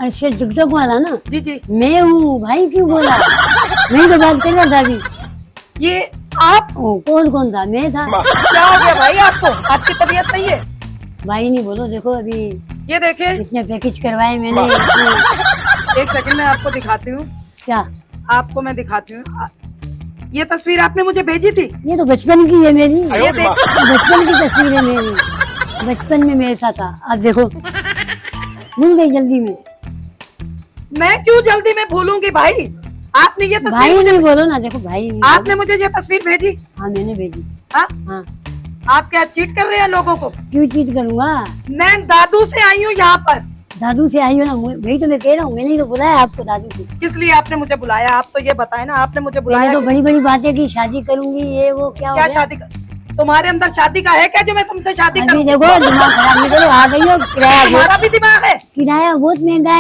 अच्छा टिकटॉक वाला ना? जी जी। मैं हूँ भाई, क्यों बोला? मैं तो बात कर रहा था अभी। ये आप? कौन कौन था? मैं था। क्या हो गया भाई आपको? आपकी तबीयत सही है? भाई नहीं बोलो, देखो अभी ये देखे, इतने पैकेज करवाए मैंने। एक सेकंड में आपको दिखाती हूँ। क्या? आपको मैं दिखाती हूँ। ये तस्वीर आपने मुझे भेजी थी? ये तो बचपन की है मेरी। ये देख, बचपन की तस्वीर है मेरी, बचपन में मेरे साथ था। अब देखो भूल गई जल्दी में। मैं क्यों जल्दी में भूलूंगी भाई? आपने ये तस्वीर भाई मुझे, नहीं बोलो ना, देखो भाई नहीं आपने मुझे ये तस्वीर भेजी? हाँ मैंने भेजी। हाँ? हाँ। आप क्या चीट कर रहे हैं लोगों को? क्यों चीट करूंगा? मैं दादू से आई हूँ यहाँ पर। दादू से आई हो ना? वही तो मैं कह रहा हूँ, मैंने ही तो बुलाया आपको दादू से। किस लिए आपने मुझे बुलाया? आप तो ये बताए ना, आपने मुझे मैंने बुलाया तो बड़ी बड़ी बातें की, शादी करूंगी ये वो। क्या हो क्या? गया? शादी तुम्हारे अंदर शादी का है क्या जो मैं तुमसे शादी अभी करूँ? देखो दिमाग खराब नहीं करो, आ गई हो। किराया तुम्हारा भी दिमाग है? किराया बहुत महंगा है।